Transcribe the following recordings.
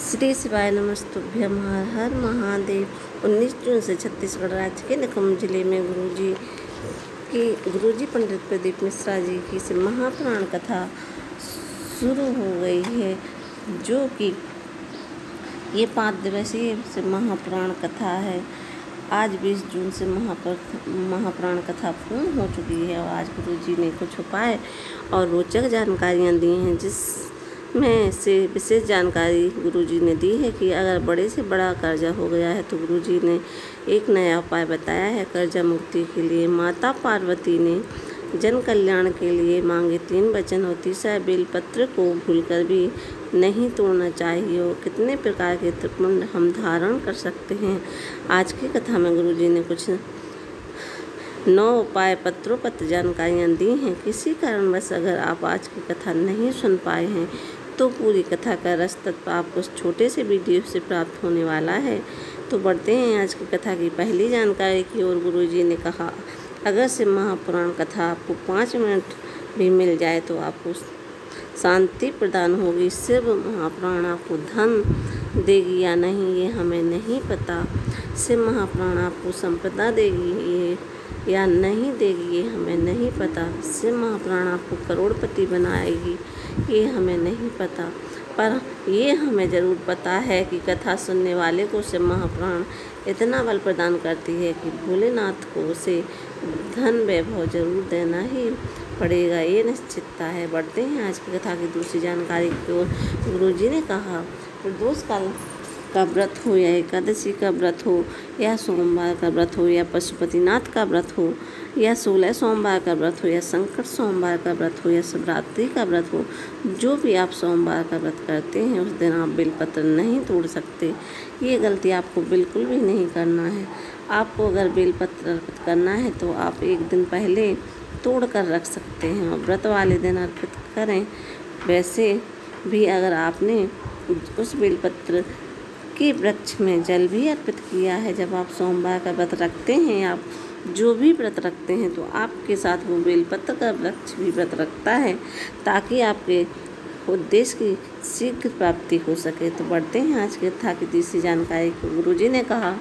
श्री शिवाय नमस्तुभ्यं। हर हर महादेव। 19 जून से छत्तीसगढ़ राज्य के लखनऊ जिले में गुरुजी पंडित प्रदीप मिश्रा जी की से महापुराण कथा शुरू हो गई है, जो कि ये 5 दिवसीय से महापुराण कथा है। आज 20 जून से महापुराण कथा पूर्ण हो चुकी है और आज गुरुजी ने कुछ उपाय और रोचक जानकारियाँ दी हैं, जिसमें से विशेष जानकारी गुरुजी ने दी है कि अगर बड़े से बड़ा कर्जा हो गया है तो गुरुजी ने एक नया उपाय बताया है कर्जा मुक्ति के लिए। माता पार्वती ने जन कल्याण के लिए मांगे 3 वचन और तीसरा बेलपत्र को भूलकर भी नहीं तोड़ना चाहिए और कितने प्रकार के त्रिपुंड हम धारण कर सकते हैं। आज की कथा में गुरुजी ने कुछ 9 उपाय पत्रोपत्र जानकारियाँ दी हैं। किसी कारणवश अगर आप आज की कथा नहीं सुन पाए हैं तो पूरी कथा का रस तत्व आपको उस छोटे से वीडियो से प्राप्त होने वाला है। तो बढ़ते हैं आज की कथा की पहली जानकारी की ओर। गुरुजी ने कहा, अगर से महापुराण कथा आपको 5 मिनट भी मिल जाए तो आपको शांति प्रदान होगी। शिव महापुराण आपको धन देगी या नहीं ये हमें नहीं पता। शिव महापुराण आपको संपदा देगी ये या नहीं देगी ये हमें नहीं पता। शिव महापुराण आपको करोड़पति बनाएगी ये हमें नहीं पता, पर ये हमें ज़रूर पता है कि कथा सुनने वाले को शिव महापुराण इतना बल प्रदान करती है कि भोलेनाथ को उसे धन वैभव जरूर देना ही पड़ेगा, ये निश्चितता है। बढ़ते हैं आज की कथा की दूसरी जानकारी की ओर। गुरुजी ने कहा, प्रदोष काल का व्रत हो या एकादशी का व्रत हो या सोमवार का व्रत हो या पशुपतिनाथ का व्रत हो या 16 सोमवार का व्रत हो या संकट सोमवार का व्रत हो या शिवरात्रि का व्रत हो, जो भी आप सोमवार का व्रत करते हैं उस दिन आप बेलपत्र नहीं तोड़ सकते। ये गलती आपको बिल्कुल भी नहीं करना है। आपको अगर बेलपत्र अर्पित करना है तो आप एक दिन पहले तोड़ कर रख सकते हैं और व्रत वाले दिन अर्पित करें। वैसे भी अगर आपने उस बेलपत्र के वृक्ष में जल भी अर्पित किया है, जब आप सोमवार का व्रत रखते हैं, आप जो भी व्रत रखते हैं तो आपके साथ वो बेलपत्र का वृक्ष भी व्रत रखता है ताकि आपके उद्देश्य की शीघ्र प्राप्ति हो सके। तो बढ़ते हैं आज की कथा की तीसरी जानकारी को। गुरुजी ने कहा,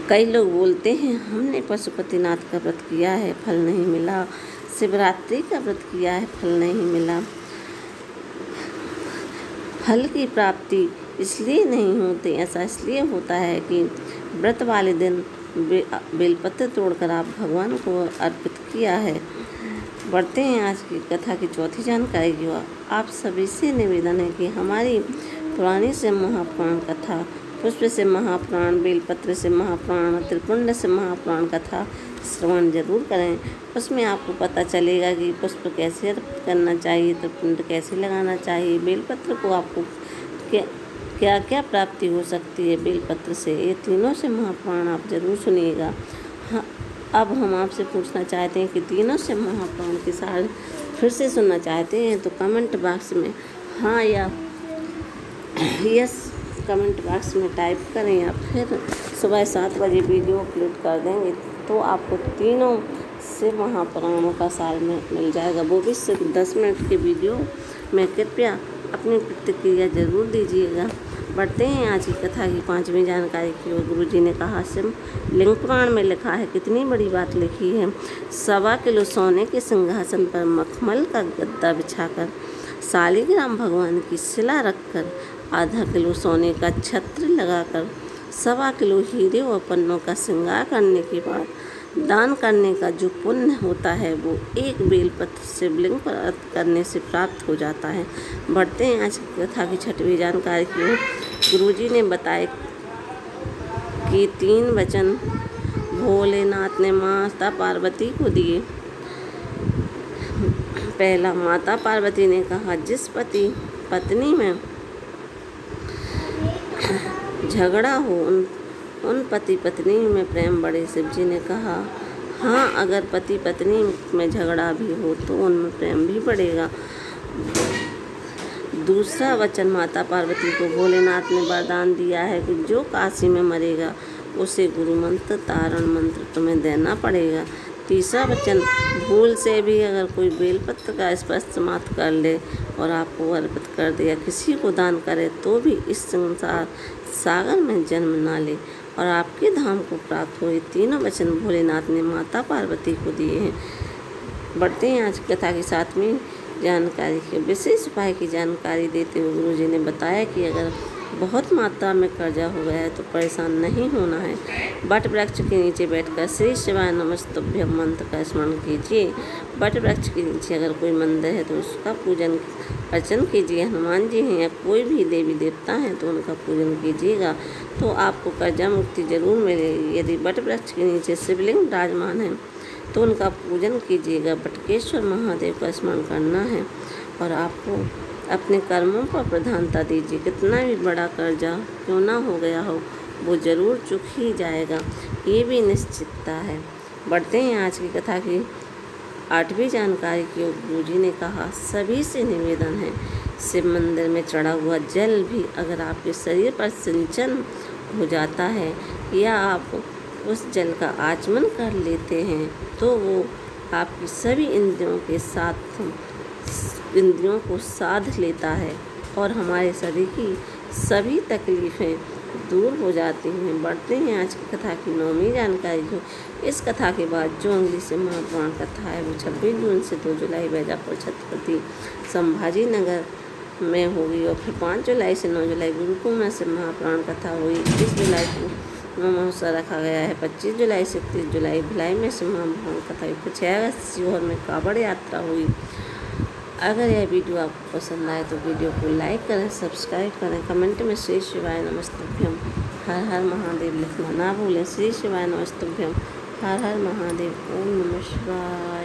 कई लोग बोलते हैं हमने पशुपतिनाथ का व्रत किया है फल नहीं मिला, शिवरात्रि का व्रत किया है फल नहीं मिला। फल की प्राप्ति इसलिए नहीं होती, ऐसा इसलिए होता है कि व्रत वाले दिन बेलपत्र तोड़कर आप भगवान को अर्पित किया है। बढ़ते हैं आज की कथा की चौथी जानकारी की ओर। आप सभी से निवेदन है कि हमारी पुरानी से महापुराण कथा, पुष्प से महापुराण, बेलपत्र से महापुराण, त्रिपुंड से महापुराण कथा श्रवण जरूर करें। उसमें आपको पता चलेगा कि पुष्प कैसे अर्पित करना चाहिए, त्रिपुंड कैसे लगाना चाहिए, बेलपत्र को आपको क्या क्या प्राप्ति हो सकती है बेलपत्र से। ये तीनों से महापुराण आप जरूर सुनिएगा। हाँ, अब हम आपसे पूछना चाहते हैं कि तीनों से महापुराण के साथ फिर से सुनना चाहते हैं तो कमेंट बॉक्स में हाँ या यस कमेंट बॉक्स में टाइप करें या फिर सुबह 7 बजे वीडियो अपलोड कर देंगे तो आपको तीनों से महापुराणों का साल में मिल जाएगा, वो भी सिर्फ 10 मिनट के वीडियो में। कृपया अपनी प्रतिक्रिया जरूर दीजिएगा। बढ़ते हैं आज की कथा की 5वीं जानकारी की ओर। गुरुजी ने कहा, शिव लिंग पुराण में लिखा है, कितनी बड़ी बात लिखी है। 1.25 किलो सोने के सिंहासन पर मखमल का गद्दा बिछाकर, शालिग्राम भगवान की शिला रखकर, आधा किलो सोने का छत्र लगाकर, 1.25 किलो हीरे और पन्नों का श्रृंगार करने के बाद दान करने का जो पुण्य होता है वो एक बेलपत्र शिवलिंग पर अर्पित करने से प्राप्त हो जाता है। बढ़ते हैं आज की कथा की 6वीं जानकारी की ओर। गुरुजी ने बताया कि 3 वचन भोलेनाथ ने माता पार्वती को दिए। पहला, माता पार्वती ने कहा, जिस पति पत्नी में झगड़ा हो उन पति पत्नी में प्रेम बढ़े। शिव जी ने कहा, हाँ, अगर पति पत्नी में झगड़ा भी हो तो उनमें प्रेम भी बढ़ेगा। दूसरा वचन, माता पार्वती को भोलेनाथ ने वरदान दिया है कि जो काशी में मरेगा उसे गुरु मंत्र तारण मंत्र तुम्हें देना पड़ेगा। तीसरा वचन, भूल से भी अगर कोई बेलपत्र का स्पर्श मात्र कर ले और आपको अर्पित कर दिया। किसी को दान करे तो भी इस संसार सागर में जन्म ना ले और आपके धाम को प्राप्त हो। ये तीनों वचन भोलेनाथ ने माता पार्वती को दिए हैं। बढ़ते हैं आज की कथा की 7वीं जानकारी के विशेष उपाय की जानकारी देते हुए गुरु जी ने बताया कि अगर बहुत मात्रा में कर्जा हो गया है तो परेशान नहीं होना है। बट वृक्ष के नीचे बैठकर श्री शिवाय नमस्तुभ्यम मंत्र का स्मरण कीजिए। बट वृक्ष के नीचे अगर कोई मंदिर है तो उसका पूजन अर्चन कीजिए। हनुमान जी हैं या कोई भी देवी देवता हैं तो उनका पूजन कीजिएगा तो आपको कर्जा मुक्ति जरूर मिलेगी। यदि बट वृक्ष के नीचे शिवलिंग विराजमान है तो उनका पूजन कीजिएगा। बटकेश्वर महादेव का स्मरण करना है और आपको अपने कर्मों पर प्रधानता दीजिए। कितना भी बड़ा कर्जा क्यों ना हो गया हो वो ज़रूर चुक ही जाएगा, ये भी निश्चितता है। बढ़ते हैं आज की कथा की 8वीं जानकारी की। गुरु जी ने कहा सभी से निवेदन है, शिव मंदिर में चढ़ा हुआ जल भी अगर आपके शरीर पर सिंचन हो जाता है या आप उस जल का आचमन कर लेते हैं तो वो आपकी सभी इंद्रियों को साध लेता है और हमारे शरीर की सभी तकलीफ़ें दूर हो जाती हैं। बढ़ते हैं आज की कथा की 9वीं जानकारी को। इस कथा के बाद जो अगली से महापुराण कथा है वो 26 जून से 2 जुलाई बैजापुर छत्रपति संभाजी नगर में होगी और फिर 5 जुलाई से 9 जुलाई गुरुकुल में से महापुराण कथा हुई। 21 जुलाई को महोत्सव रखा गया है। 25 जुलाई से 30 जुलाई भिलाई में से महापुराण कथा हुई। फिर 6 अगस्त सीहोर में कावड़ यात्रा हुई। अगर यह वीडियो आपको पसंद आए तो वीडियो को लाइक करें, सब्सक्राइब करें, कमेंट में श्री शिवाय नमस्तुभ्यम हर हर महादेव लिखना ना भूलें। श्री शिवाय नमस्तुभ्यम हर हर महादेव। ओम नमः शिवाय।